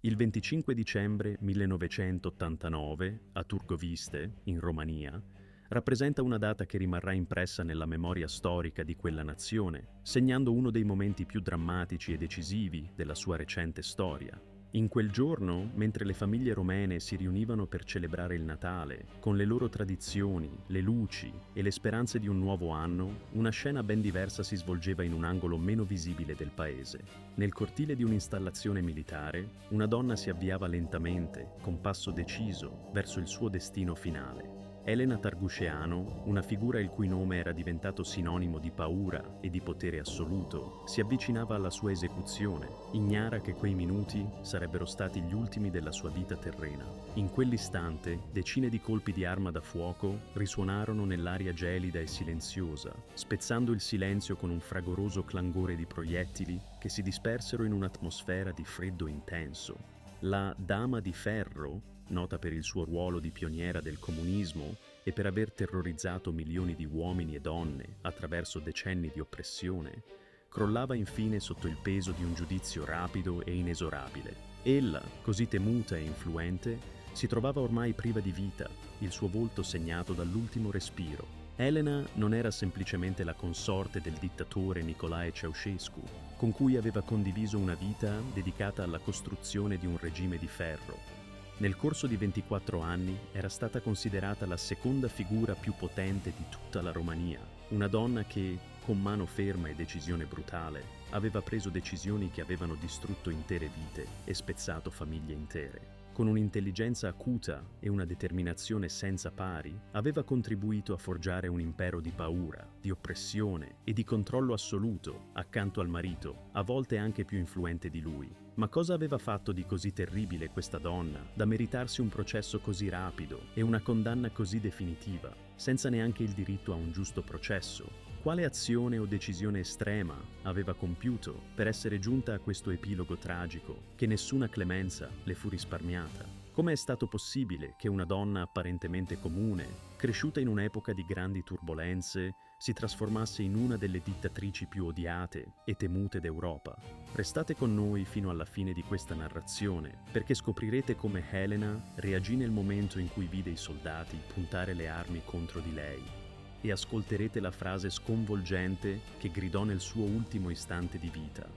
Il 25 dicembre 1989, a Turgoviste, in Romania, rappresenta una data che rimarrà impressa nella memoria storica di quella nazione, segnando uno dei momenti più drammatici e decisivi della sua recente storia. In quel giorno, mentre le famiglie romene si riunivano per celebrare il Natale, con le loro tradizioni, le luci e le speranze di un nuovo anno, una scena ben diversa si svolgeva in un angolo meno visibile del paese. Nel cortile di un'installazione militare, una donna si avviava lentamente, con passo deciso, verso il suo destino finale. Elena Targușeanu, una figura il cui nome era diventato sinonimo di paura e di potere assoluto, si avvicinava alla sua esecuzione, ignara che quei minuti sarebbero stati gli ultimi della sua vita terrena. In quell'istante, decine di colpi di arma da fuoco risuonarono nell'aria gelida e silenziosa, spezzando il silenzio con un fragoroso clangore di proiettili che si dispersero in un'atmosfera di freddo intenso. La Dama di Ferro, nota per il suo ruolo di pioniera del comunismo e per aver terrorizzato milioni di uomini e donne attraverso decenni di oppressione, crollava infine sotto il peso di un giudizio rapido e inesorabile. Ella, così temuta e influente, si trovava ormai priva di vita, il suo volto segnato dall'ultimo respiro. Elena non era semplicemente la consorte del dittatore Nicolae Ceausescu, con cui aveva condiviso una vita dedicata alla costruzione di un regime di ferro. Nel corso di 24 anni era stata considerata la seconda figura più potente di tutta la Romania, una donna che, con mano ferma e decisione brutale, aveva preso decisioni che avevano distrutto intere vite e spezzato famiglie intere. Con un'intelligenza acuta e una determinazione senza pari, aveva contribuito a forgiare un impero di paura, di oppressione e di controllo assoluto, accanto al marito, a volte anche più influente di lui. Ma cosa aveva fatto di così terribile questa donna da meritarsi un processo così rapido e una condanna così definitiva, senza neanche il diritto a un giusto processo? Quale azione o decisione estrema aveva compiuto per essere giunta a questo epilogo tragico, che nessuna clemenza le fu risparmiata? Come è stato possibile che una donna apparentemente comune, cresciuta in un'epoca di grandi turbolenze, si trasformasse in una delle dittatrici più odiate e temute d'Europa? Restate con noi fino alla fine di questa narrazione, perché scoprirete come Elena reagì nel momento in cui vide i soldati puntare le armi contro di lei. E ascolterete la frase sconvolgente che gridò nel suo ultimo istante di vita.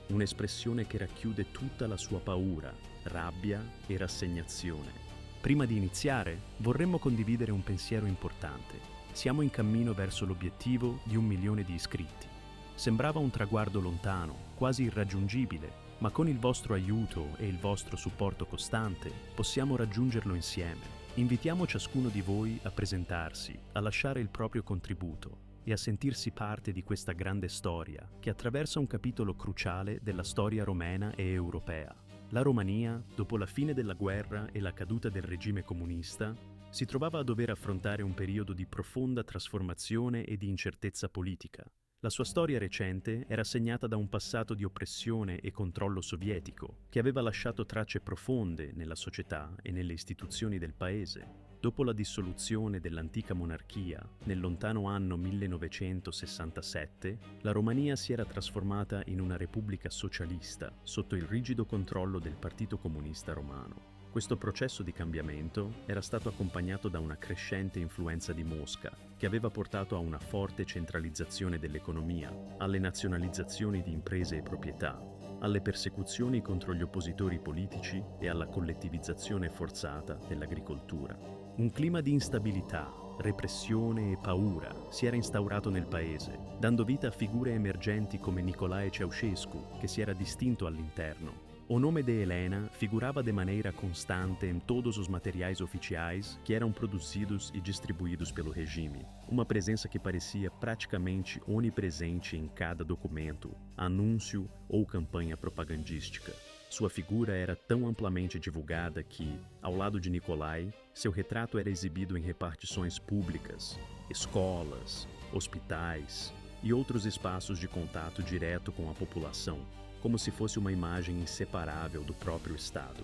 Un'espressione che racchiude tutta la sua paura, rabbia e rassegnazione. Prima di iniziare, vorremmo condividere un pensiero importante. Siamo in cammino verso l'obiettivo di 1 milione di iscritti. Sembrava un traguardo lontano, quasi irraggiungibile, ma con il vostro aiuto e il vostro supporto costante possiamo raggiungerlo insieme. Invitiamo ciascuno di voi a presentarsi, a lasciare il proprio contributo e a sentirsi parte di questa grande storia che attraversa un capitolo cruciale della storia romena e europea. La Romania, dopo la fine della guerra e la caduta del regime comunista, si trovava a dover affrontare un periodo di profonda trasformazione e di incertezza politica. La sua storia recente era segnata da un passato di oppressione e controllo sovietico, che aveva lasciato tracce profonde nella società e nelle istituzioni del paese. Dopo la dissoluzione dell'antica monarchia, nel lontano anno 1967, la Romania si era trasformata in una repubblica socialista sotto il rigido controllo del Partito Comunista Romano. Questo processo di cambiamento era stato accompagnato da una crescente influenza di Mosca, che aveva portato a una forte centralizzazione dell'economia, alle nazionalizzazioni di imprese e proprietà, alle persecuzioni contro gli oppositori politici e alla collettivizzazione forzata dell'agricoltura. Un clima di instabilità, repressione e paura si era instaurato nel paese, dando vita a figure emergenti come Nicolae Ceausescu, che si era distinto all'interno. O nome de Helena figurava de maneira constante em todos os materiais oficiais que eram produzidos e distribuídos pelo regime. Uma presença que parecia praticamente onipresente em cada documento, anúncio ou campanha propagandística. Sua figura era tão amplamente divulgada que, ao lado de Nicolae, seu retrato era exibido em repartições públicas, escolas, hospitais e outros espaços de contato direto com a população, como se fosse uma imagem inseparável do próprio Estado.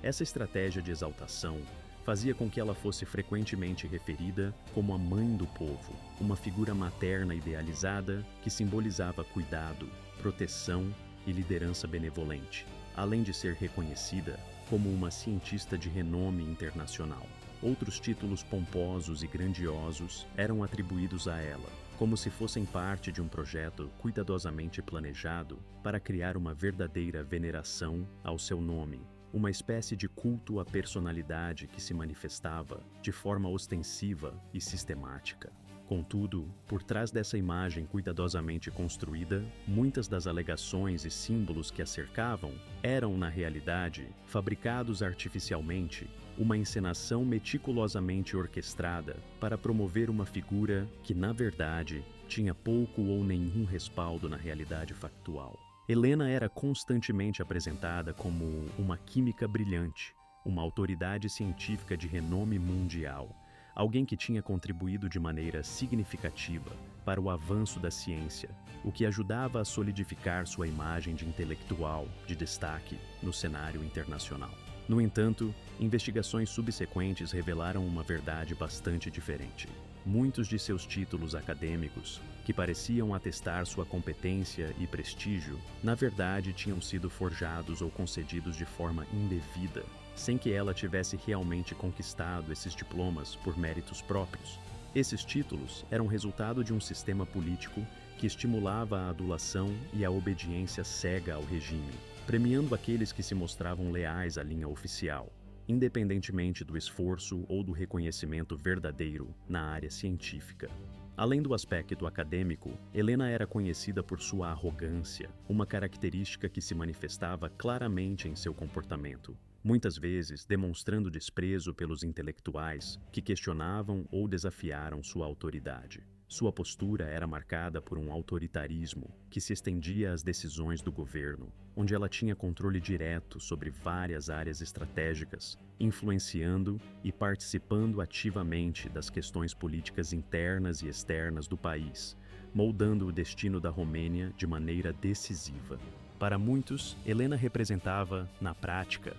Essa estratégia de exaltação fazia com que ela fosse frequentemente referida como a mãe do povo, uma figura materna idealizada que simbolizava cuidado, proteção e liderança benevolente. além de ser reconhecida como uma cientista de renome internacional. Outros títulos pomposos e grandiosos eram atribuídos a ela, como se fossem parte de um projeto cuidadosamente planejado para criar uma verdadeira veneração ao seu nome, uma espécie de culto à personalidade que se manifestava de forma ostensiva e sistemática. Contudo, por trás dessa imagem cuidadosamente construída, muitas das alegações e símbolos que a cercavam eram, na realidade, fabricados artificialmente, uma encenação meticulosamente orquestrada para promover uma figura que, na verdade, tinha pouco ou nenhum respaldo na realidade factual. Helena era constantemente apresentada como uma química brilhante, uma autoridade científica de renome mundial, alguém que tinha contribuído de maneira significativa para o avanço da ciência, o que ajudava a solidificar sua imagem de intelectual de destaque no cenário internacional. No entanto, investigações subsequentes revelaram uma verdade bastante diferente. Muitos de seus títulos acadêmicos, que pareciam atestar sua competência e prestígio, na verdade tinham sido forjados ou concedidos de forma indevida, sem que ela tivesse realmente conquistado esses diplomas por méritos próprios. Esses títulos eram resultado de um sistema político que estimulava a adulação e a obediência cega ao regime, premiando aqueles que se mostravam leais à linha oficial, independentemente do esforço ou do reconhecimento verdadeiro na área científica. Além do aspecto acadêmico, Helena era conhecida por sua arrogância, uma característica que se manifestava claramente em seu comportamento, muitas vezes demonstrando desprezo pelos intelectuais que questionavam ou desafiaram sua autoridade. Sua postura era marcada por um autoritarismo que se estendia às decisões do governo, onde ela tinha controle direto sobre várias áreas estratégicas, influenciando e participando ativamente das questões políticas internas e externas do país, moldando o destino da Romênia de maneira decisiva. Para muitos, Helena representava, na prática,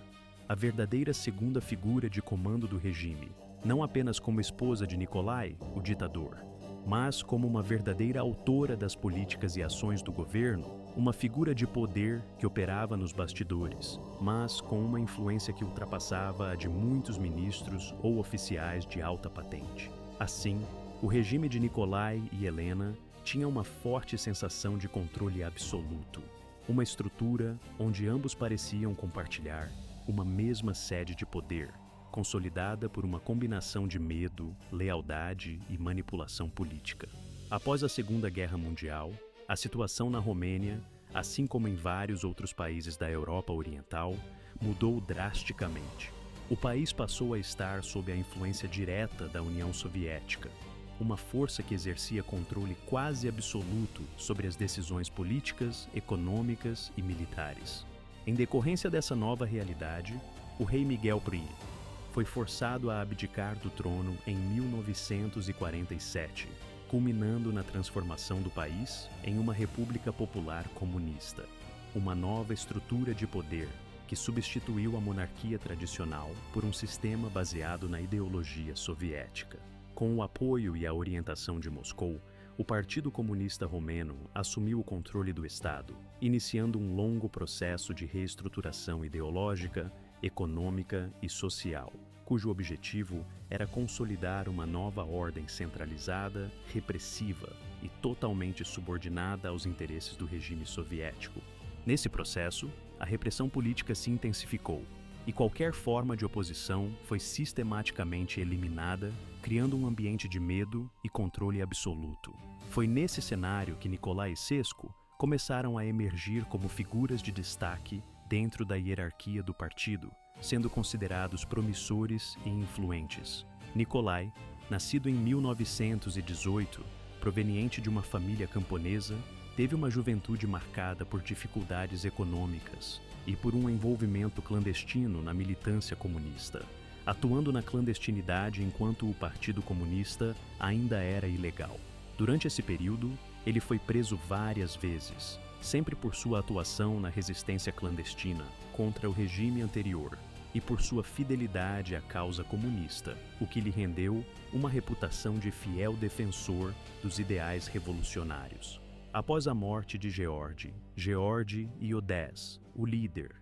a verdadeira segunda figura de comando do regime, não apenas como esposa de Nicolae, o ditador, mas como uma verdadeira autora das políticas e ações do governo, uma figura de poder que operava nos bastidores, mas com uma influência que ultrapassava a de muitos ministros ou oficiais de alta patente. Assim, o regime de Nicolae e Helena tinha uma forte sensação de controle absoluto, uma estrutura onde ambos pareciam compartilhar uma mesma sede de poder, consolidada por uma combinação de medo, lealdade e manipulação política. Após a Segunda Guerra Mundial, a situação na Romênia, assim como em vários outros países da Europa Oriental, mudou drasticamente. O país passou a estar sob a influência direta da União Soviética, uma força que exercia controle quase absoluto sobre as decisões políticas, econômicas e militares. Em decorrência dessa nova realidade, o rei Miguel I foi forçado a abdicar do trono em 1947, culminando na transformação do país em uma república popular comunista, uma nova estrutura de poder que substituiu a monarquia tradicional por um sistema baseado na ideologia soviética. Com o apoio e a orientação de Moscou, o Partido Comunista Romeno assumiu o controle do Estado, iniciando um longo processo de reestruturação ideológica, econômica e social, cujo objetivo era consolidar uma nova ordem centralizada, repressiva e totalmente subordinada aos interesses do regime soviético. Nesse processo, a repressão política se intensificou e qualquer forma de oposição foi sistematicamente eliminada, criando um ambiente de medo e controle absoluto. Foi nesse cenário que Nicolae e Sesco começaram a emergir como figuras de destaque dentro da hierarquia do partido, sendo considerados promissores e influentes. Nicolae, nascido em 1918, proveniente de uma família camponesa, teve uma juventude marcada por dificuldades econômicas e por um envolvimento clandestino na militância comunista, atuando na clandestinidade enquanto o Partido Comunista ainda era ilegal. Durante esse período, ele foi preso várias vezes, sempre por sua atuação na resistência clandestina contra o regime anterior e por sua fidelidade à causa comunista, o que lhe rendeu uma reputação de fiel defensor dos ideais revolucionários. Após a morte de George e Odess, o líder,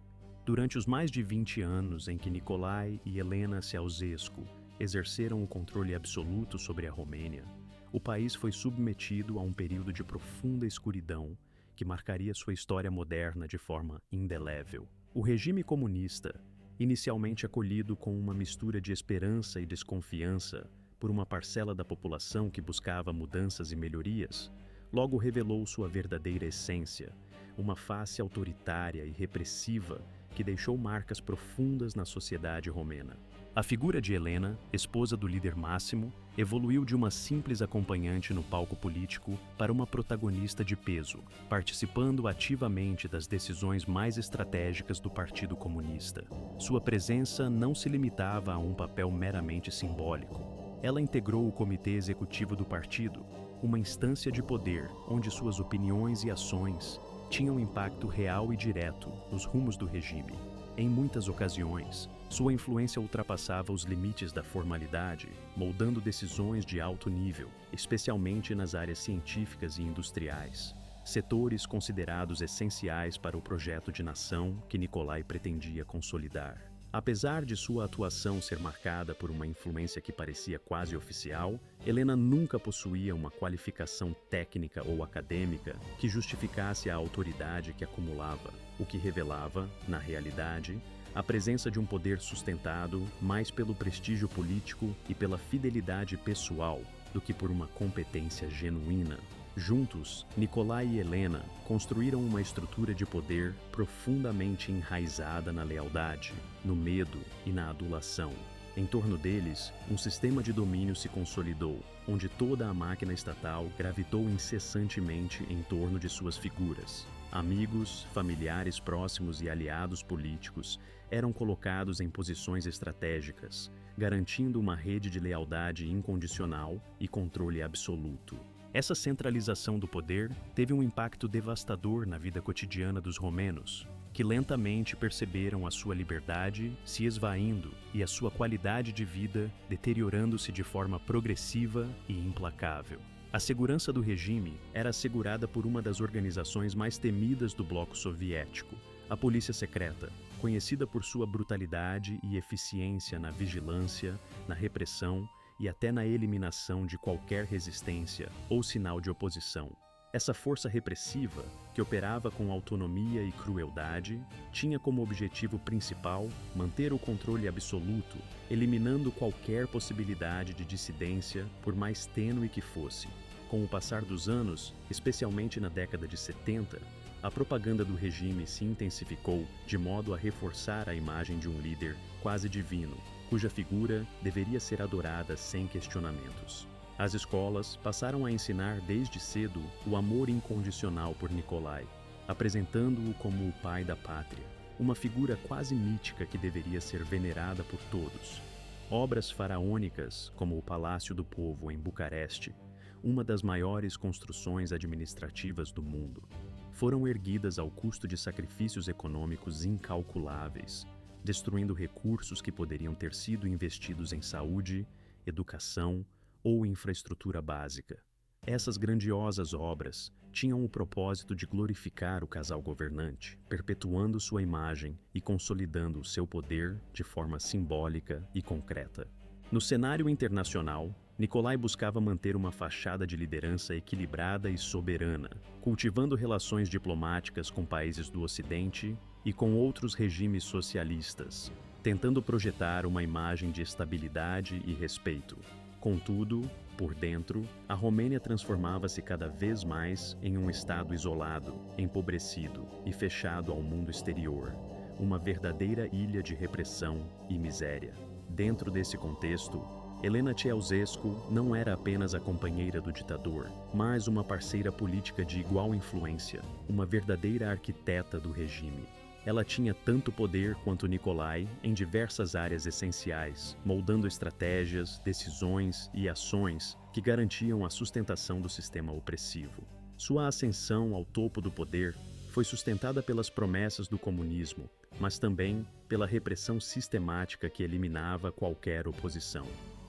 Durante os mais de 20 anos em que Nicolae e Helena Ceausescu exerceram o controle absoluto sobre a Romênia, o país foi submetido a um período de profunda escuridão que marcaria sua história moderna de forma indelével. O regime comunista, inicialmente acolhido com uma mistura de esperança e desconfiança por uma parcela da população que buscava mudanças e melhorias, logo revelou sua verdadeira essência, uma face autoritária e repressiva que deixou marcas profundas na sociedade romena. A figura de Helena, esposa do líder máximo, evoluiu de uma simples acompanhante no palco político para uma protagonista de peso, participando ativamente das decisões mais estratégicas do Partido Comunista. Sua presença não se limitava a um papel meramente simbólico. Ela integrou o comitê executivo do partido, uma instância de poder onde suas opiniões e ações tinham impacto real e direto nos rumos do regime. Em muitas ocasiões, sua influência ultrapassava os limites da formalidade, moldando decisões de alto nível, especialmente nas áreas científicas e industriais, setores considerados essenciais para o projeto de nação que Nicolae pretendia consolidar. Apesar de sua atuação ser marcada por uma influência que parecia quase oficial, Helena nunca possuía uma qualificação técnica ou acadêmica que justificasse a autoridade que acumulava, o que revelava, na realidade, a presença de um poder sustentado mais pelo prestígio político e pela fidelidade pessoal do que por uma competência genuína. Juntos, Nicolae e Helena construíram uma estrutura de poder profundamente enraizada na lealdade, no medo e na adulação. Em torno deles, um sistema de domínio se consolidou, onde toda a máquina estatal gravitou incessantemente em torno de suas figuras. Amigos, familiares próximos e aliados políticos eram colocados em posições estratégicas, garantindo uma rede de lealdade incondicional e controle absoluto. Essa centralização do poder teve um impacto devastador na vida cotidiana dos romenos, que lentamente perceberam a sua liberdade se esvaindo e a sua qualidade de vida deteriorando-se de forma progressiva e implacável. A segurança do regime era assegurada por uma das organizações mais temidas do bloco soviético, a Polícia Secreta, conhecida por sua brutalidade e eficiência na vigilância, na repressão e até na eliminação de qualquer resistência ou sinal de oposição. Essa força repressiva, que operava com autonomia e crueldade, tinha como objetivo principal manter o controle absoluto, eliminando qualquer possibilidade de dissidência, por mais tênue que fosse. Com o passar dos anos, especialmente na década de 70, a propaganda do regime se intensificou de modo a reforçar a imagem de um líder quase divino, cuja figura deveria ser adorada sem questionamentos. As escolas passaram a ensinar desde cedo o amor incondicional por Nicolae, apresentando-o como o pai da pátria, uma figura quase mítica que deveria ser venerada por todos. Obras faraônicas, como o Palácio do Povo em Bucareste, uma das maiores construções administrativas do mundo, foram erguidas ao custo de sacrifícios econômicos incalculáveis, destruindo recursos que poderiam ter sido investidos em saúde, educação ou infraestrutura básica. Essas grandiosas obras tinham o propósito de glorificar o casal governante, perpetuando sua imagem e consolidando o seu poder de forma simbólica e concreta. No cenário internacional, Nicolae buscava manter uma fachada de liderança equilibrada e soberana, cultivando relações diplomáticas com países do Ocidente e com outros regimes socialistas, tentando projetar uma imagem de estabilidade e respeito. Contudo, por dentro, a Romênia transformava-se cada vez mais em um estado isolado, empobrecido e fechado ao mundo exterior, uma verdadeira ilha de repressão e miséria. Dentro desse contexto, Helena Ceausescu não era apenas a companheira do ditador, mas uma parceira política de igual influência, uma verdadeira arquiteta do regime. Ela tinha tanto poder quanto Nicolae em diversas áreas essenciais, moldando estratégias, decisões e ações que garantiam a sustentação do sistema opressivo. Sua ascensão ao topo do poder foi sustentada pelas promessas do comunismo, mas também pela repressão sistemática que eliminava qualquer oposição.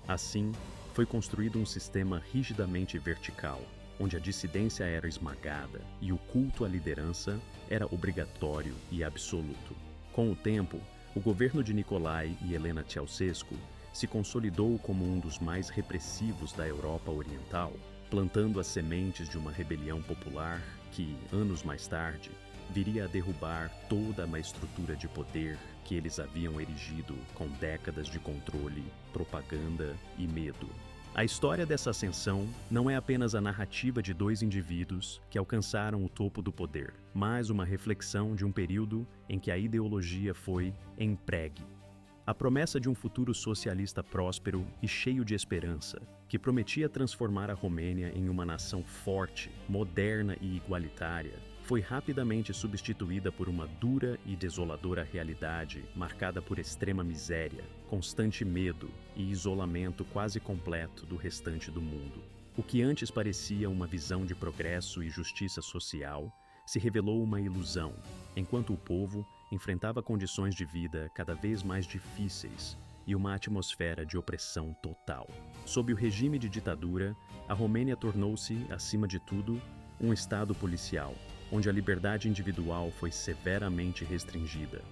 Assim, foi construído um sistema rigidamente vertical, onde a dissidência era esmagada e o culto à liderança era obrigatório e absoluto. Com o tempo, o governo de Nicolae e Helena Ceausescu se consolidou como um dos mais repressivos da Europa Oriental, plantando as sementes de uma rebelião popular que, anos mais tarde, viria a derrubar toda uma estrutura de poder que eles haviam erigido com décadas de controle, propaganda e medo. A história dessa ascensão não é apenas a narrativa de dois indivíduos que alcançaram o topo do poder, mas uma reflexão de um período em que a ideologia foi empregue. A promessa de um futuro socialista próspero e cheio de esperança, que prometia transformar a Romênia em uma nação forte, moderna e igualitária, foi rapidamente substituída por uma dura e desoladora realidade marcada por extrema miséria, constante medo e isolamento quase completo do restante do mundo. O que antes parecia uma visão de progresso e justiça social se revelou uma ilusão, enquanto o povo enfrentava condições de vida cada vez mais difíceis e uma atmosfera de opressão total. Sob o regime de ditadura, a Romênia tornou-se, acima de tudo, um estado policial, onde a liberdade individual foi severamente restringida,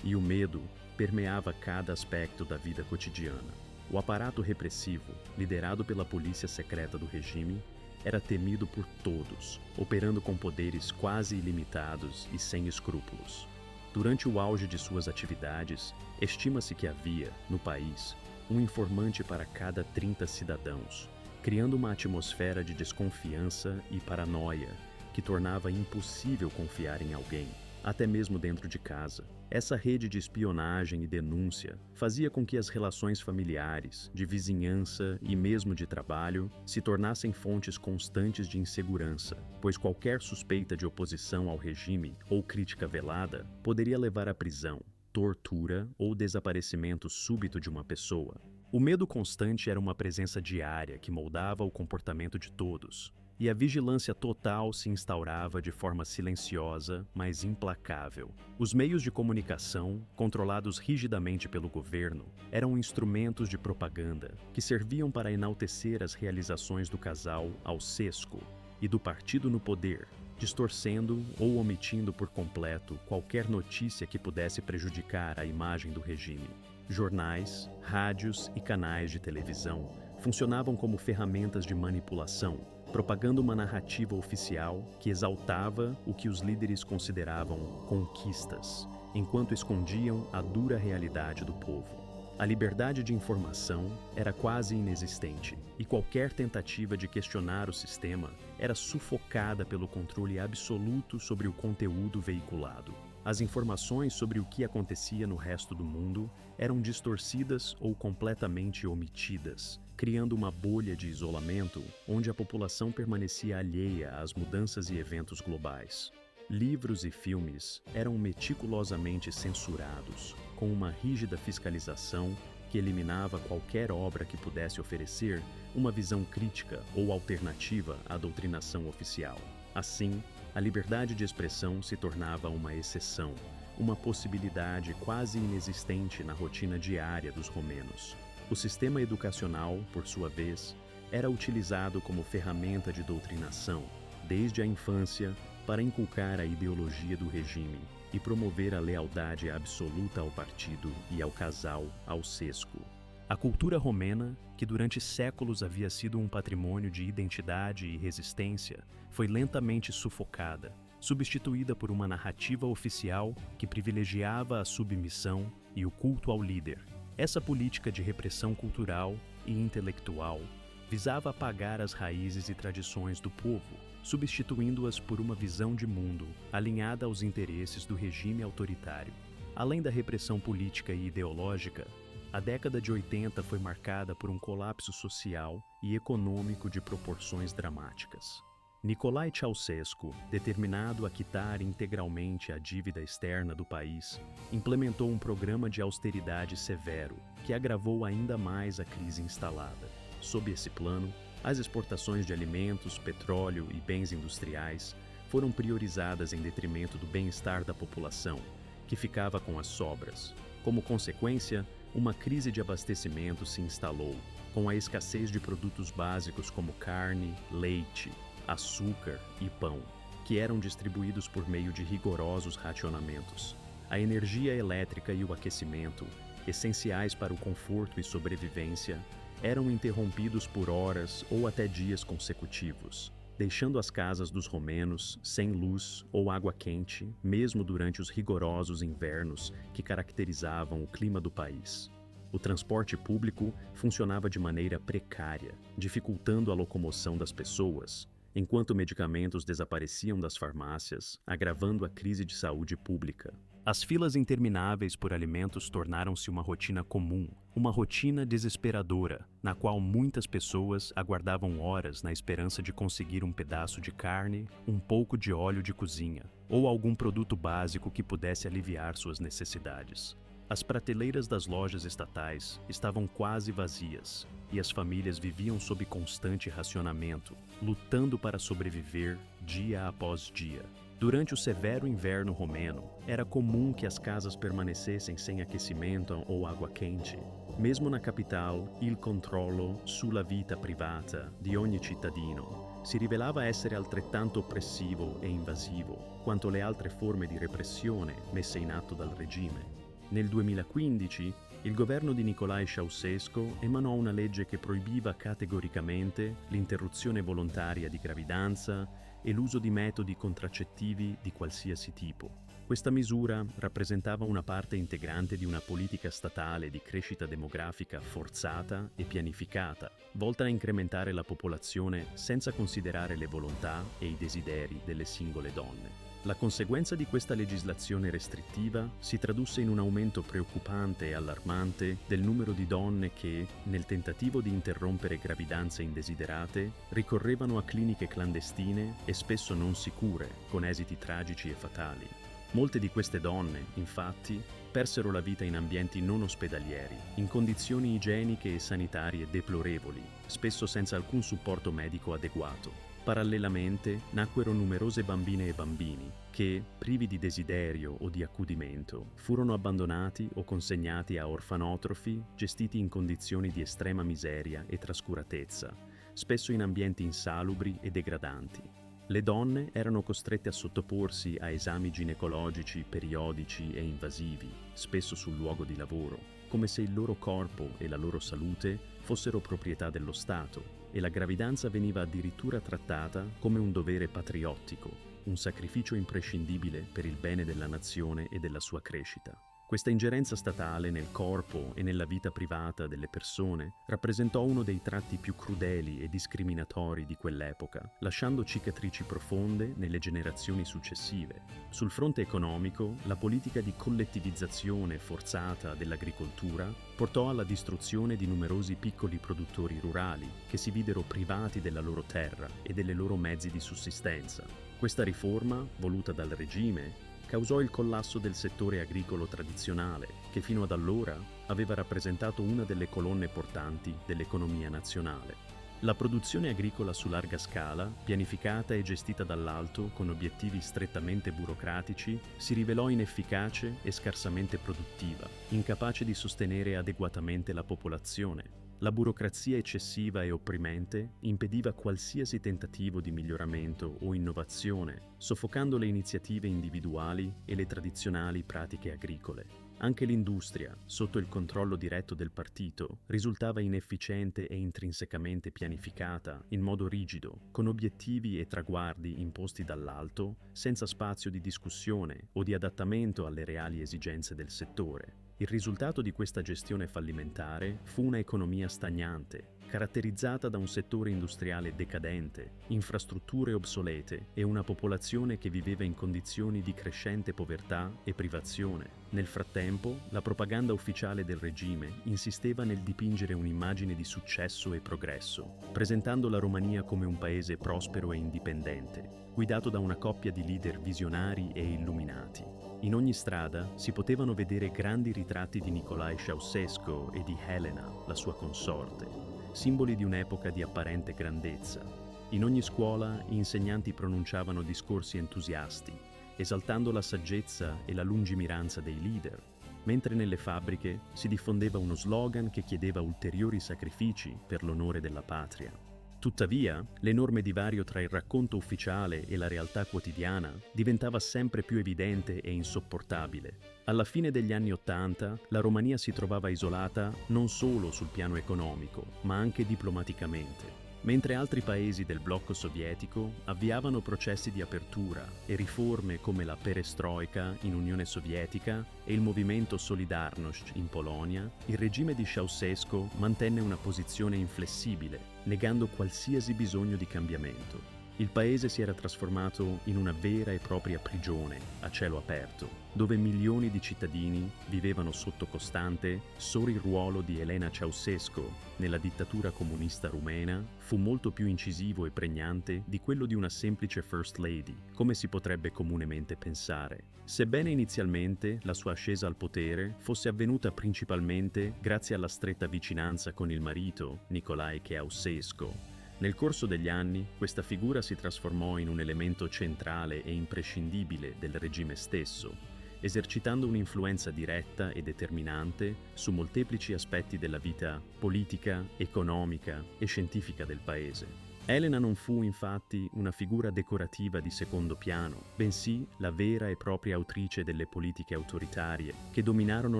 e o medo permeava cada aspecto da vida cotidiana. O aparato repressivo, liderado pela polícia secreta do regime, era temido por todos, operando com poderes quase ilimitados e sem escrúpulos. Durante o auge de suas atividades, estima-se que havia, no país, um informante para cada 30 cidadãos, criando uma atmosfera de desconfiança e paranoia que tornava impossível confiar em alguém, até mesmo dentro de casa. Essa rede de espionagem e denúncia fazia com que as relações familiares, de vizinhança e mesmo de trabalho se tornassem fontes constantes de insegurança, pois qualquer suspeita de oposição ao regime ou crítica velada poderia levar à prisão, tortura ou desaparecimento súbito de uma pessoa. O medo constante era uma presença diária que moldava o comportamento de todos, e a vigilância total se instaurava de forma silenciosa, mas implacável. Os meios de comunicação, controlados rigidamente pelo governo, eram instrumentos de propaganda que serviam para enaltecer as realizações do casal Ceausescu e do partido no poder, distorcendo ou omitindo por completo qualquer notícia que pudesse prejudicar a imagem do regime. Jornais, rádios e canais de televisão funcionavam como ferramentas de manipulação, propagando uma narrativa oficial que exaltava o que os líderes consideravam conquistas, enquanto escondiam a dura realidade do povo. A liberdade de informação era quase inexistente, e qualquer tentativa de questionar o sistema era sufocada pelo controle absoluto sobre o conteúdo veiculado. As informações sobre o que acontecia no resto do mundo eram distorcidas ou completamente omitidas, criando uma bolha de isolamento onde a população permanecia alheia às mudanças e eventos globais. Livros e filmes eram meticulosamente censurados, com uma rígida fiscalização que eliminava qualquer obra que pudesse oferecer uma visão crítica ou alternativa à doutrinação oficial. Assim, a liberdade de expressão se tornava uma exceção, uma possibilidade quase inexistente na rotina diária dos romenos. O sistema educacional, por sua vez, era utilizado como ferramenta de doutrinação, desde a infância, para inculcar a ideologia do regime e promover a lealdade absoluta ao partido e ao casal Ceausescu. A cultura romena, que durante séculos havia sido um patrimônio de identidade e resistência, foi lentamente sufocada, substituída por uma narrativa oficial que privilegiava a submissão e o culto ao líder. Essa política de repressão cultural e intelectual visava apagar as raízes e tradições do povo, substituindo-as por uma visão de mundo alinhada aos interesses do regime autoritário. Além da repressão política e ideológica, a década de 80 foi marcada por um colapso social e econômico de proporções dramáticas. Nicolae Ceausescu, determinado a quitar integralmente a dívida externa do país, implementou um programa de austeridade severo que agravou ainda mais a crise instalada. Sob esse plano, as exportações de alimentos, petróleo e bens industriais foram priorizadas em detrimento do bem-estar da população, que ficava com as sobras. Como consequência, uma crise de abastecimento se instalou, com a escassez de produtos básicos como carne, leite, açúcar e pão, que eram distribuídos por meio de rigorosos racionamentos. A energia elétrica e o aquecimento, essenciais para o conforto e sobrevivência, eram interrompidos por horas ou até dias consecutivos, deixando as casas dos romenos sem luz ou água quente, mesmo durante os rigorosos invernos que caracterizavam o clima do país. O transporte público funcionava de maneira precária, dificultando a locomoção das pessoas, enquanto medicamentos desapareciam das farmácias, agravando a crise de saúde pública. As filas intermináveis por alimentos tornaram-se uma rotina comum, uma rotina desesperadora, na qual muitas pessoas aguardavam horas na esperança de conseguir um pedaço de carne, um pouco de óleo de cozinha, ou algum produto básico que pudesse aliviar suas necessidades. As prateleiras das lojas estatais estavam quase vazias, e as famílias viviam sob constante racionamento, lutando para sobreviver dia após dia. Durante o severo inverno romeno, era comum que as casas permanecessem sem aquecimento ou água quente. Mesmo na capital, il controllo sulla vita privata di ogni cittadino si rivelava essere altrettanto oppressivo e invasivo quanto le altre forme di repressione messe in atto dal regime. Nel 2015, il governo di Nicolae Ceausescu emanò una legge che proibiva categoricamente l'interruzione volontaria di gravidanza e l'uso di metodi contraccettivi di qualsiasi tipo. Questa misura rappresentava una parte integrante di una politica statale di crescita demografica forzata e pianificata, volta a incrementare la popolazione senza considerare le volontà e i desideri delle singole donne. La conseguenza di questa legislazione restrittiva si tradusse in un aumento preoccupante e allarmante del numero di donne che, nel tentativo di interrompere gravidanze indesiderate, ricorrevano a cliniche clandestine e spesso non sicure, con esiti tragici e fatali. Molte di queste donne, infatti, persero la vita in ambienti non ospedalieri, in condizioni igieniche e sanitarie deplorevoli, spesso senza alcun supporto medico adeguato. Parallelamente nacquero numerose bambine e bambini che, privi di desiderio o di accudimento, furono abbandonati o consegnati a orfanotrofi gestiti in condizioni di estrema miseria e trascuratezza, spesso in ambienti insalubri e degradanti. Le donne erano costrette a sottoporsi a esami ginecologici periodici e invasivi, spesso sul luogo di lavoro, come se il loro corpo e la loro salute fossero proprietà dello Stato, e la gravidanza veniva addirittura trattata come un dovere patriottico, un sacrificio imprescindibile per il bene della nazione e della sua crescita. Questa ingerenza statale nel corpo e nella vita privata delle persone rappresentò uno dei tratti più crudeli e discriminatori di quell'epoca, lasciando cicatrici profonde nelle generazioni successive. Sul fronte economico, la politica di collettivizzazione forzata dell'agricoltura portò alla distruzione di numerosi piccoli produttori rurali che si videro privati della loro terra e delle loro mezzi di sussistenza. Questa riforma, voluta dal regime, causò il collasso del settore agricolo tradizionale, che fino ad allora aveva rappresentato una delle colonne portanti dell'economia nazionale. La produzione agricola su larga scala, pianificata e gestita dall'alto con obiettivi strettamente burocratici, si rivelò inefficace e scarsamente produttiva, incapace di sostenere adeguatamente la popolazione. La burocrazia eccessiva e opprimente impediva qualsiasi tentativo di miglioramento o innovazione, soffocando le iniziative individuali e le tradizionali pratiche agricole. Anche l'industria, sotto il controllo diretto del partito, risultava inefficiente e intrinsecamente pianificata in modo rigido, con obiettivi e traguardi imposti dall'alto, senza spazio di discussione o di adattamento alle reali esigenze del settore. Il risultato di questa gestione fallimentare fu una economia stagnante, caratterizzata da un settore industriale decadente, infrastrutture obsolete e una popolazione che viveva in condizioni di crescente povertà e privazione. Nel frattempo, la propaganda ufficiale del regime insisteva nel dipingere un'immagine di successo e progresso, presentando la Romania come un paese prospero e indipendente, guidato da una coppia di leader visionari e illuminati. In ogni strada si potevano vedere grandi ritratti di Nicolae Ceausescu e di Helena, la sua consorte, simboli di un'epoca di apparente grandezza. In ogni scuola gli insegnanti pronunciavano discorsi entusiasti, esaltando la saggezza e la lungimiranza dei leader, mentre nelle fabbriche si diffondeva uno slogan che chiedeva ulteriori sacrifici per l'onore della patria. Tuttavia, l'enorme divario tra il racconto ufficiale e la realtà quotidiana diventava sempre più evidente e insopportabile. Alla fine degli anni Ottanta, la Romania si trovava isolata non solo sul piano economico, ma anche diplomaticamente. Mentre altri paesi del blocco sovietico avviavano processi di apertura e riforme come la perestroika in Unione Sovietica e il movimento Solidarność in Polonia, il regime di Ceausescu mantenne una posizione inflessibile, negando qualsiasi bisogno di cambiamento. Il paese si era trasformato in una vera e propria prigione a cielo aperto, dove milioni di cittadini vivevano sotto costante solo il ruolo di Elena Ceausescu nella dittatura comunista rumena fu molto più incisivo e pregnante di quello di una semplice First Lady, come si potrebbe comunemente pensare. Sebbene inizialmente la sua ascesa al potere fosse avvenuta principalmente grazie alla stretta vicinanza con il marito, Nicolae Ceausescu, nel corso degli anni questa figura si trasformò in un elemento centrale e imprescindibile del regime stesso, esercitando un'influenza diretta e determinante su molteplici aspetti della vita politica, economica e scientifica del paese. Elena non fu infatti una figura decorativa di secondo piano, bensì la vera e propria autrice delle politiche autoritarie che dominarono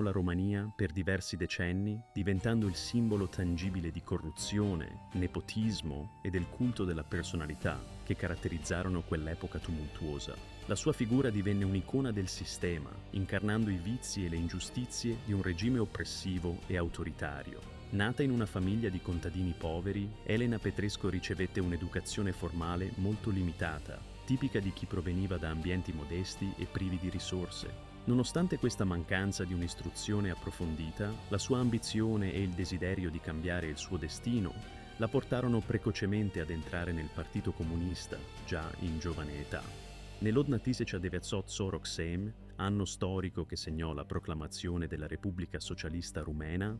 la Romania per diversi decenni, diventando il simbolo tangibile di corruzione, nepotismo e del culto della personalità che caratterizzarono quell'epoca tumultuosa. La sua figura divenne un'icona del sistema, incarnando i vizi e le ingiustizie di un regime oppressivo e autoritario. Nata in una famiglia di contadini poveri, Elena Petrescu ricevette un'educazione formale molto limitata, tipica di chi proveniva da ambienti modesti e privi di risorse. Nonostante questa mancanza di un'istruzione approfondita, la sua ambizione e il desiderio di cambiare il suo destino la portarono precocemente ad entrare nel Partito Comunista, già in giovane età. Nell'1947 anno storico che segnò la proclamazione della Repubblica Socialista Rumena,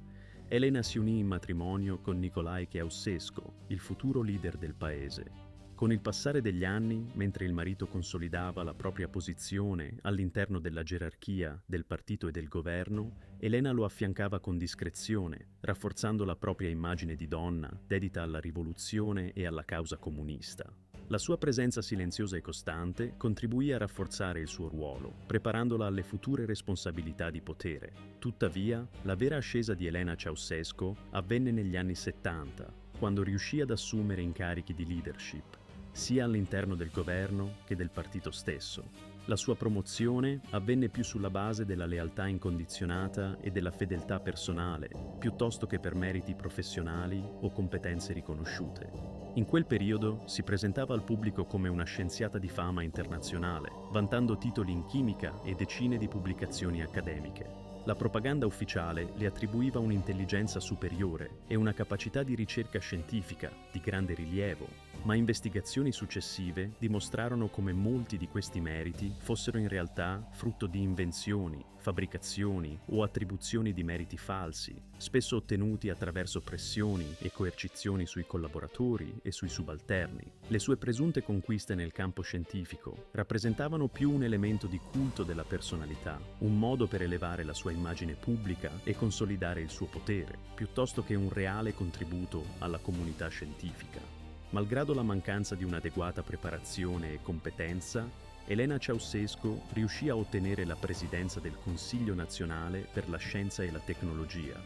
Elena si unì in matrimonio con Nicolae Ceausescu, il futuro leader del paese. Con il passare degli anni, mentre il marito consolidava la propria posizione all'interno della gerarchia del partito e del governo, Elena lo affiancava con discrezione, rafforzando la propria immagine di donna dedita alla rivoluzione e alla causa comunista. La sua presenza silenziosa e costante contribuì a rafforzare il suo ruolo, preparandola alle future responsabilità di potere. Tuttavia, la vera ascesa di Elena Ceausescu avvenne negli anni 70, quando riuscì ad assumere incarichi di leadership, sia all'interno del governo che del partito stesso. La sua promozione avvenne più sulla base della lealtà incondizionata e della fedeltà personale, piuttosto che per meriti professionali o competenze riconosciute. In quel periodo si presentava al pubblico come una scienziata di fama internazionale, vantando titoli in chimica e decine di pubblicazioni accademiche. La propaganda ufficiale le attribuiva un'intelligenza superiore e una capacità di ricerca scientifica di grande rilievo, ma investigazioni successive dimostrarono come molti di questi meriti fossero in realtà frutto di invenzioni, fabbricazioni o attribuzioni di meriti falsi, spesso ottenuti attraverso pressioni e coercizioni sui collaboratori e sui subalterni. Le sue presunte conquiste nel campo scientifico rappresentavano più un elemento di culto della personalità, un modo per elevare la sua immagine pubblica e consolidare il suo potere, piuttosto che un reale contributo alla comunità scientifica. Malgrado la mancanza di un'adeguata preparazione e competenza, Elena Ceausescu riuscì a ottenere la presidenza del Consiglio nazionale per la scienza e la tecnologia,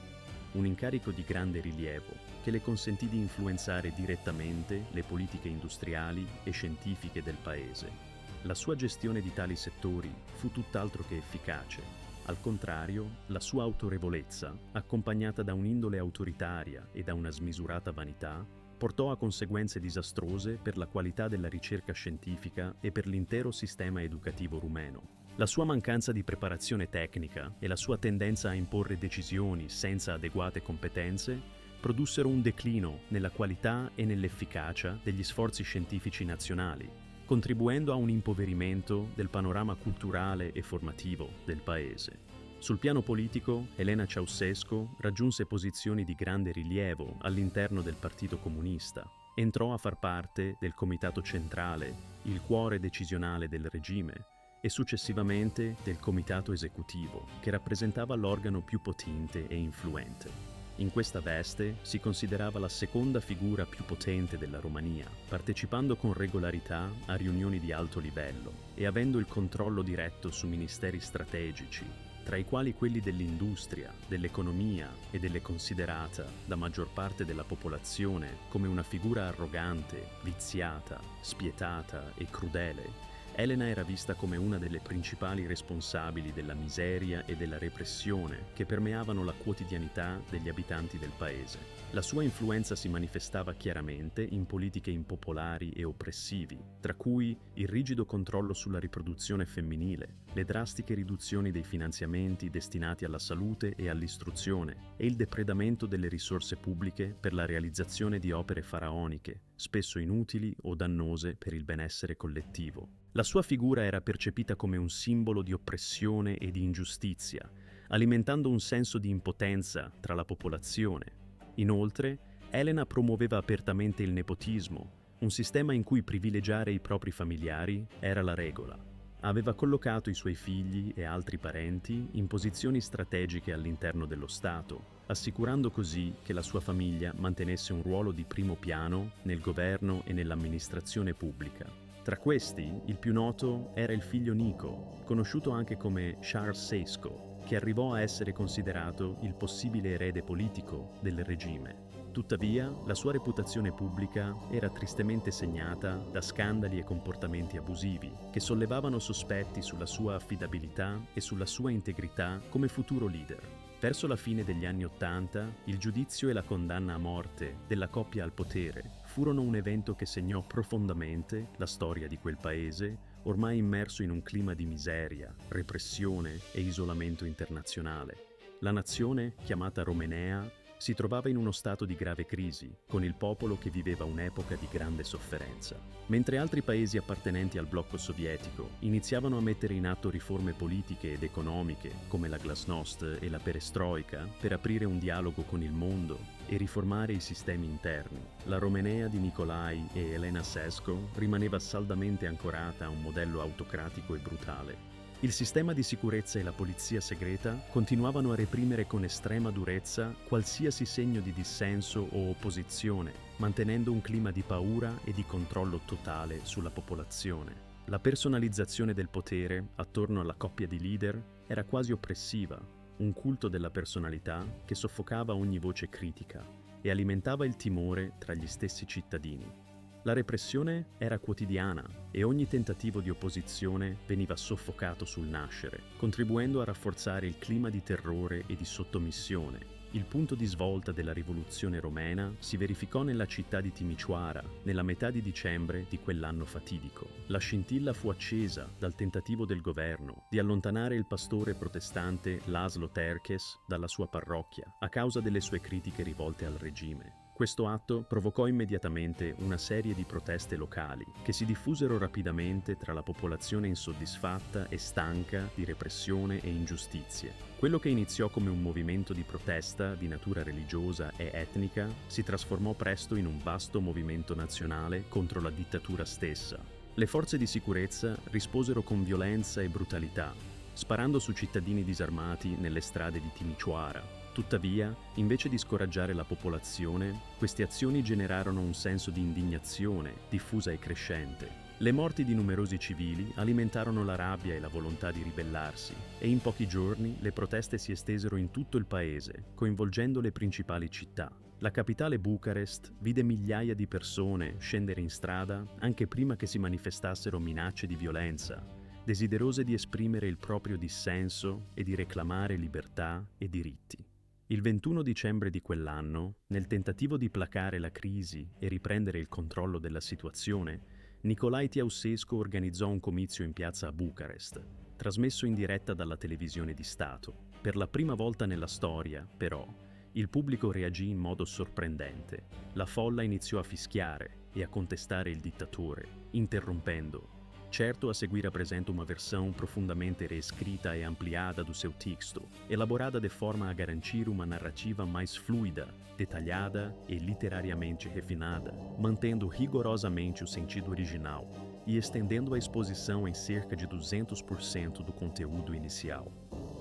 un incarico di grande rilievo che le consentì di influenzare direttamente le politiche industriali e scientifiche del paese. La sua gestione di tali settori fu tutt'altro che efficace. Al contrario, la sua autorevolezza, accompagnata da un'indole autoritaria e da una smisurata vanità, portò a conseguenze disastrose per la qualità della ricerca scientifica e per l'intero sistema educativo rumeno. La sua mancanza di preparazione tecnica e la sua tendenza a imporre decisioni senza adeguate competenze produssero un declino nella qualità e nell'efficacia degli sforzi scientifici nazionali, contribuendo a un impoverimento del panorama culturale e formativo del paese. Sul piano politico, Elena Ceausescu raggiunse posizioni di grande rilievo all'interno del Partito Comunista. Entrò a far parte del Comitato Centrale, il cuore decisionale del regime, e successivamente del Comitato Esecutivo, che rappresentava l'organo più potente e influente. In questa veste si considerava la seconda figura più potente della Romania, partecipando con regolarità a riunioni di alto livello e avendo il controllo diretto su ministeri strategici, tra i quali quelli dell'industria, dell'economia ed è considerata da maggior parte della popolazione come una figura arrogante, viziata, spietata e crudele. Elena era vista come una delle principali responsabili della miseria e della repressione che permeavano la quotidianità degli abitanti del paese. La sua influenza si manifestava chiaramente in politiche impopolari e oppressivi, tra cui il rigido controllo sulla riproduzione femminile, le drastiche riduzioni dei finanziamenti destinati alla salute e all'istruzione e il depredamento delle risorse pubbliche per la realizzazione di opere faraoniche, spesso inutili o dannose per il benessere collettivo. La sua figura era percepita come un simbolo di oppressione e di ingiustizia, alimentando un senso di impotenza tra la popolazione. Inoltre, Elena promuoveva apertamente il nepotismo, un sistema in cui privilegiare i propri familiari era la regola. Aveva collocato i suoi figli e altri parenti in posizioni strategiche all'interno dello Stato, assicurando così che la sua famiglia mantenesse un ruolo di primo piano nel governo e nell'amministrazione pubblica. Tra questi, il più noto era il figlio Nico, conosciuto anche come Charles Sesco, che arrivò a essere considerato il possibile erede politico del regime. Tuttavia, la sua reputazione pubblica era tristemente segnata da scandali e comportamenti abusivi, che sollevavano sospetti sulla sua affidabilità e sulla sua integrità come futuro leader. Verso la fine degli anni '80, il giudizio e la condanna a morte della coppia al potere furono un evento che segnò profondamente la storia di quel paese, ormai immerso in un clima di miseria, repressione e isolamento internazionale. La nazione, chiamata Romenea, si trovava in uno stato di grave crisi, con il popolo che viveva un'epoca di grande sofferenza. Mentre altri paesi appartenenti al blocco sovietico iniziavano a mettere in atto riforme politiche ed economiche, come la glasnost e la perestroika, per aprire un dialogo con il mondo e riformare i sistemi interni, la Romenea di Nicolae e Elena Sesco rimaneva saldamente ancorata a un modello autocratico e brutale. Il sistema di sicurezza e la polizia segreta continuavano a reprimere con estrema durezza qualsiasi segno di dissenso o opposizione, mantenendo un clima di paura e di controllo totale sulla popolazione. La personalizzazione del potere attorno alla coppia di leader era quasi oppressiva, un culto della personalità che soffocava ogni voce critica e alimentava il timore tra gli stessi cittadini. La repressione era quotidiana e ogni tentativo di opposizione veniva soffocato sul nascere, contribuendo a rafforzare il clima di terrore e di sottomissione. Il punto di svolta della rivoluzione romena si verificò nella città di Timișoara, nella metà di dicembre di quell'anno fatidico. La scintilla fu accesa dal tentativo del governo di allontanare il pastore protestante Laszlo Terkes dalla sua parrocchia, a causa delle sue critiche rivolte al regime. Questo atto provocò immediatamente una serie di proteste locali che si diffusero rapidamente tra la popolazione insoddisfatta e stanca di repressione e ingiustizie. Quello che iniziò come un movimento di protesta di natura religiosa e etnica si trasformò presto in un vasto movimento nazionale contro la dittatura stessa. Le forze di sicurezza risposero con violenza e brutalità, sparando su cittadini disarmati nelle strade di Timișoara. Tuttavia, invece di scoraggiare la popolazione, queste azioni generarono un senso di indignazione diffusa e crescente. Le morti di numerosi civili alimentarono la rabbia e la volontà di ribellarsi, e in pochi giorni le proteste si estesero in tutto il paese, coinvolgendo le principali città. La capitale Bucarest vide migliaia di persone scendere in strada anche prima che si manifestassero minacce di violenza, desiderose di esprimere il proprio dissenso e di reclamare libertà e diritti. Il 21 dicembre di quell'anno, nel tentativo di placare la crisi e riprendere il controllo della situazione, Nicolae Ceausescu organizzò un comizio in piazza a Bucarest, trasmesso in diretta dalla televisione di Stato. Per la prima volta nella storia, però, il pubblico reagì in modo sorprendente. La folla iniziò a fischiare e a contestare il dittatore, interrompendo. Certo, a seguir apresenta uma versão profundamente reescrita e ampliada do seu texto, elaborada de forma a garantir uma narrativa mais fluida, detalhada e literariamente refinada, mantendo rigorosamente o sentido original e estendendo a exposição em cerca de 200% do conteúdo inicial.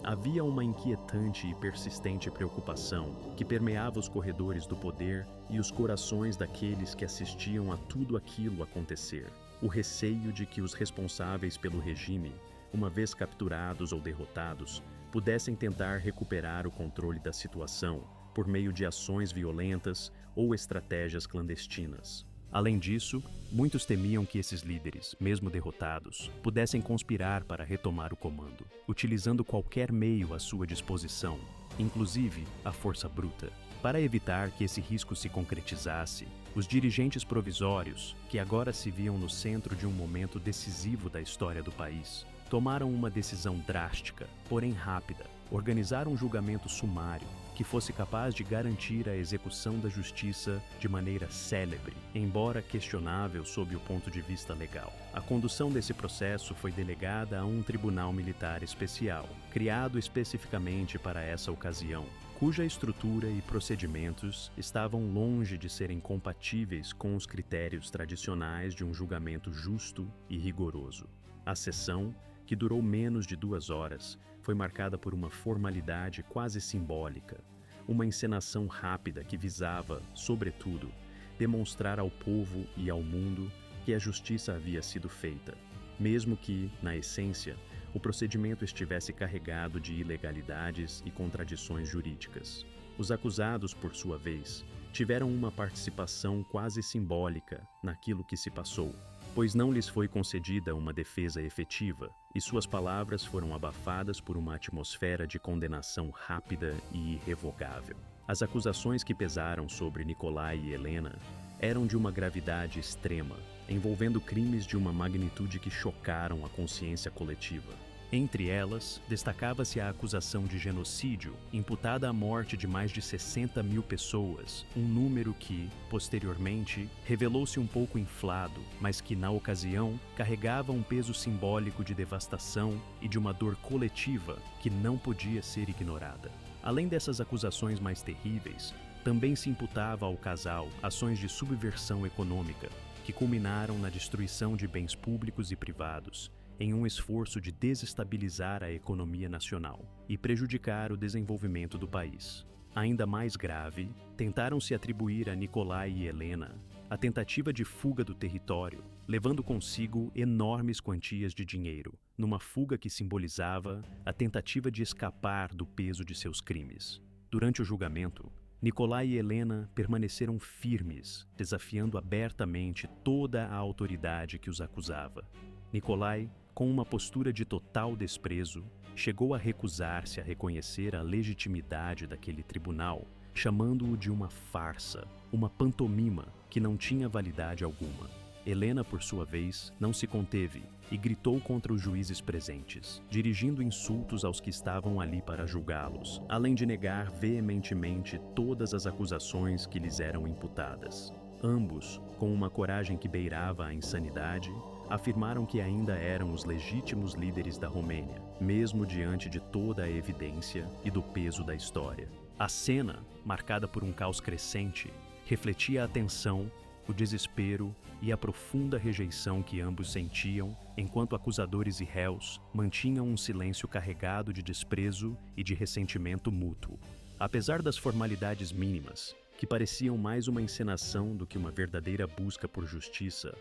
Havia uma inquietante e persistente preocupação que permeava os corredores do poder e os corações daqueles que assistiam a tudo aquilo acontecer. O receio de que os responsáveis pelo regime, uma vez capturados ou derrotados, pudessem tentar recuperar o controle da situação por meio de ações violentas ou estratégias clandestinas. Além disso, muitos temiam que esses líderes, mesmo derrotados, pudessem conspirar para retomar o comando, utilizando qualquer meio à sua disposição, inclusive a força bruta. Para evitar que esse risco se concretizasse, os dirigentes provisórios, que agora se viam no centro de um momento decisivo da história do país, tomaram uma decisão drástica, porém rápida: organizar um julgamento sumário que fosse capaz de garantir a execução da justiça de maneira célebre, embora questionável sob o ponto de vista legal. A condução desse processo foi delegada a um tribunal militar especial, criado especificamente para essa ocasião, cuja estrutura e procedimentos estavam longe de serem compatíveis com os critérios tradicionais de um julgamento justo e rigoroso. A sessão, que durou menos de 2 horas, foi marcada por uma formalidade quase simbólica, uma encenação rápida que visava, sobretudo, demonstrar ao povo e ao mundo que a justiça havia sido feita, mesmo que, na essência, o procedimento estivesse carregado de ilegalidades e contradições jurídicas. Os acusados, por sua vez, tiveram uma participação quase simbólica naquilo que se passou, pois não lhes foi concedida uma defesa efetiva e suas palavras foram abafadas por uma atmosfera de condenação rápida e irrevogável. As acusações que pesaram sobre Nicolai e Helena eram de uma gravidade extrema, envolvendo crimes de uma magnitude que chocaram a consciência coletiva. Entre elas, destacava-se a acusação de genocídio, imputada à morte de mais de 60 mil pessoas, um número que, posteriormente, revelou-se um pouco inflado, mas que, na ocasião, carregava um peso simbólico de devastação e de uma dor coletiva que não podia ser ignorada. Além dessas acusações mais terríveis, também se imputava ao casal ações de subversão econômica, que culminaram na destruição de bens públicos e privados, em um esforço de desestabilizar a economia nacional e prejudicar o desenvolvimento do país. Ainda mais grave, tentaram se atribuir a Nicolai e Helena a tentativa de fuga do território, levando consigo enormes quantias de dinheiro, numa fuga que simbolizava a tentativa de escapar do peso de seus crimes. Durante o julgamento, Nicolai e Helena permaneceram firmes, desafiando abertamente toda a autoridade que os acusava. Nicolai, com uma postura de total desprezo, chegou a recusar-se a reconhecer a legitimidade daquele tribunal, chamando-o de uma farsa, uma pantomima que não tinha validade alguma. Helena, por sua vez, não se conteve e gritou contra os juízes presentes, dirigindo insultos aos que estavam ali para julgá-los, além de negar veementemente todas as acusações que lhes eram imputadas. Ambos, com uma coragem que beirava a insanidade, afirmaram que ainda eram os legítimos líderes da Romênia, mesmo diante de toda a evidência e do peso da história. A cena, marcada por um caos crescente, refletia a tensão, o desespero e a profunda rejeição que ambos sentiam, enquanto acusadores e réus mantinham um silêncio carregado de desprezo e de ressentimento mútuo. Apesar das formalidades mínimas, que pareciam mais uma encenação do que uma verdadeira busca por justiça,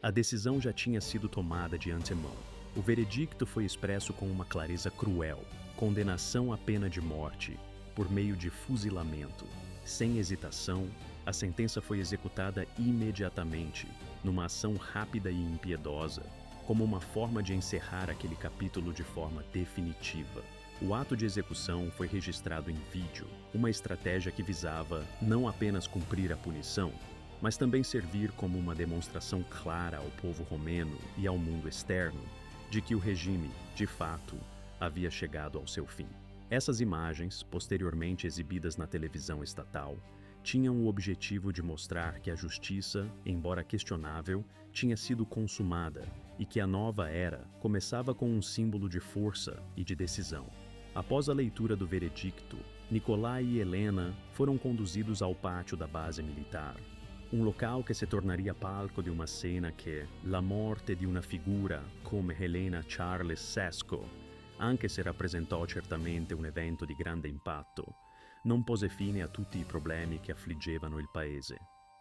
a decisão já tinha sido tomada de antemão. O veredicto foi expresso com uma clareza cruel: condenação à pena de morte, por meio de fuzilamento. Sem hesitação, a sentença foi executada imediatamente, numa ação rápida e impiedosa, como uma forma de encerrar aquele capítulo de forma definitiva. O ato de execução foi registrado em vídeo, uma estratégia que visava não apenas cumprir a punição, mas também servir como uma demonstração clara ao povo romeno e ao mundo externo de que o regime, de fato, havia chegado ao seu fim. Essas imagens, posteriormente exibidas na televisão estatal, tinham o objetivo de mostrar que a justiça, embora questionável, tinha sido consumada e que a nova era começava com um símbolo de força e de decisão. Após a leitura do veredicto, Nicolai e Helena foram conduzidos ao pátio da base militar, um local que se tornaria palco de uma cena que, la morte di una figura come Helena Charles Sesco, anche se rappresentò certamente un evento di grande impatto, non pose fine a tutti i problemi che affliggevano il paese.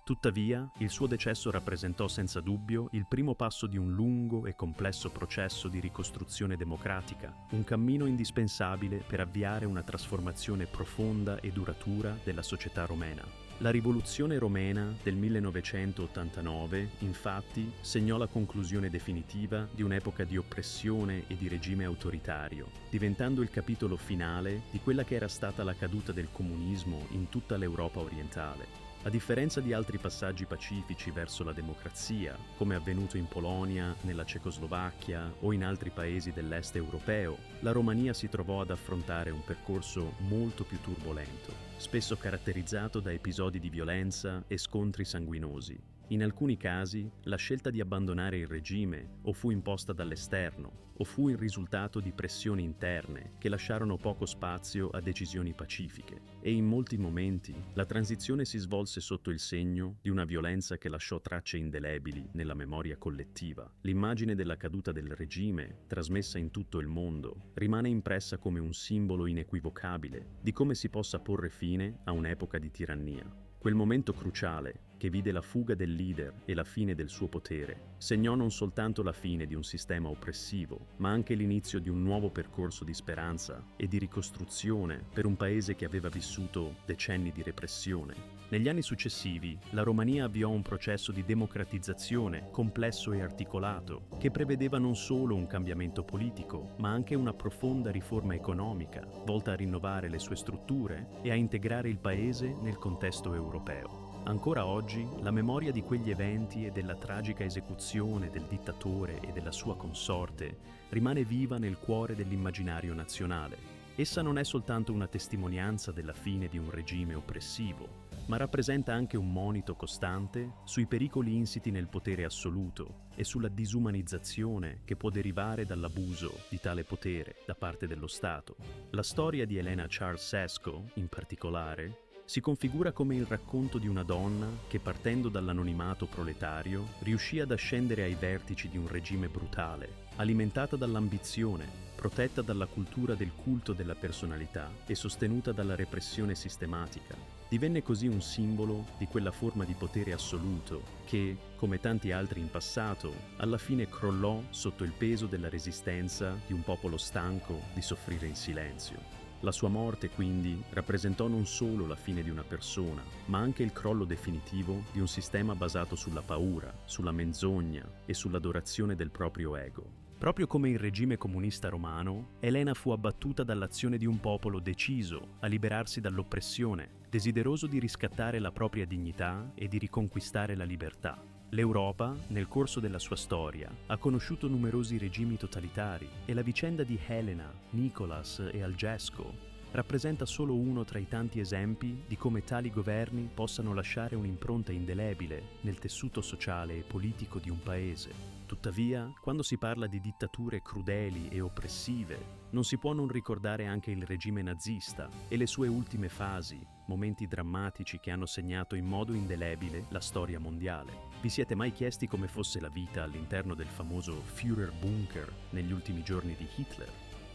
Tuttavia, il suo decesso rappresentò senza dubbio il primo passo di un lungo e complesso processo di ricostruzione democratica, un cammino indispensabile per avviare una trasformazione profonda e duratura della società romena. La rivoluzione romena del 1989, infatti, segnò la conclusione definitiva di un'epoca di oppressione e di regime autoritario, diventando il capitolo finale di quella che era stata la caduta del comunismo in tutta l'Europa orientale. A differenza di altri passaggi pacifici verso la democrazia, come avvenuto in Polonia, nella Cecoslovacchia o in altri paesi dell'est europeo, la Romania si trovò ad affrontare un percorso molto più turbolento, spesso caratterizzato da episodi di violenza e scontri sanguinosi. In alcuni casi, la scelta di abbandonare il regime o fu imposta dall'esterno, o fu il risultato di pressioni interne che lasciarono poco spazio a decisioni pacifiche. E in molti momenti, la transizione si svolse sotto il segno di una violenza che lasciò tracce indelebili nella memoria collettiva. L'immagine della caduta del regime, trasmessa in tutto il mondo, rimane impressa come un simbolo inequivocabile di come si possa porre fine a un'epoca di tirannia. Quel momento cruciale, che vide la fuga del leader e la fine del suo potere, segnò non soltanto la fine di un sistema oppressivo, ma anche l'inizio di un nuovo percorso di speranza e di ricostruzione per un paese che aveva vissuto decenni di repressione. Negli anni successivi, la Romania avviò un processo di democratizzazione complesso e articolato, che prevedeva non solo un cambiamento politico, ma anche una profonda riforma economica, volta a rinnovare le sue strutture e a integrare il paese nel contesto europeo. Ancora oggi, la memoria di quegli eventi e della tragica esecuzione del dittatore e della sua consorte rimane viva nel cuore dell'immaginario nazionale. Essa non è soltanto una testimonianza della fine di un regime oppressivo, ma rappresenta anche un monito costante sui pericoli insiti nel potere assoluto e sulla disumanizzazione che può derivare dall'abuso di tale potere da parte dello Stato. La storia di Elena Ceausescu, in particolare, si configura come il racconto di una donna che, partendo dall'anonimato proletario, riuscì ad ascendere ai vertici di un regime brutale, alimentata dall'ambizione, protetta dalla cultura del culto della personalità e sostenuta dalla repressione sistematica. Divenne così un simbolo di quella forma di potere assoluto che, come tanti altri in passato, alla fine crollò sotto il peso della resistenza di un popolo stanco di soffrire in silenzio. La sua morte, quindi, rappresentò non solo la fine di una persona, ma anche il crollo definitivo di un sistema basato sulla paura, sulla menzogna e sull'adorazione del proprio ego. Proprio come il regime comunista romano, Elena fu abbattuta dall'azione di un popolo deciso a liberarsi dall'oppressione, desideroso di riscattare la propria dignità e di riconquistare la libertà. L'Europa, nel corso della sua storia, ha conosciuto numerosi regimi totalitari e la vicenda di Helena, Nicholas e Algesco rappresenta solo uno tra i tanti esempi di come tali governi possano lasciare un'impronta indelebile nel tessuto sociale e politico di un paese. Tuttavia, quando si parla di dittature crudeli e oppressive, non si può non ricordare anche il regime nazista e le sue ultime fasi, momenti drammatici che hanno segnato in modo indelebile la storia mondiale. Vi siete mai chiesti come fosse la vita all'interno del famoso Führerbunker negli ultimi giorni di Hitler?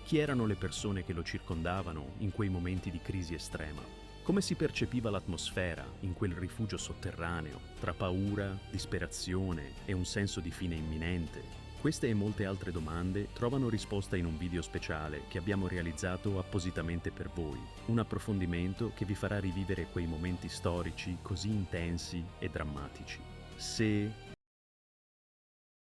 Chi erano le persone che lo circondavano in quei momenti di crisi estrema? Come si percepiva l'atmosfera in quel rifugio sotterraneo, tra paura, disperazione e un senso di fine imminente? Queste e molte altre domande trovano risposta in un video speciale che abbiamo realizzato appositamente per voi, un approfondimento che vi farà rivivere quei momenti storici così intensi e drammatici. Se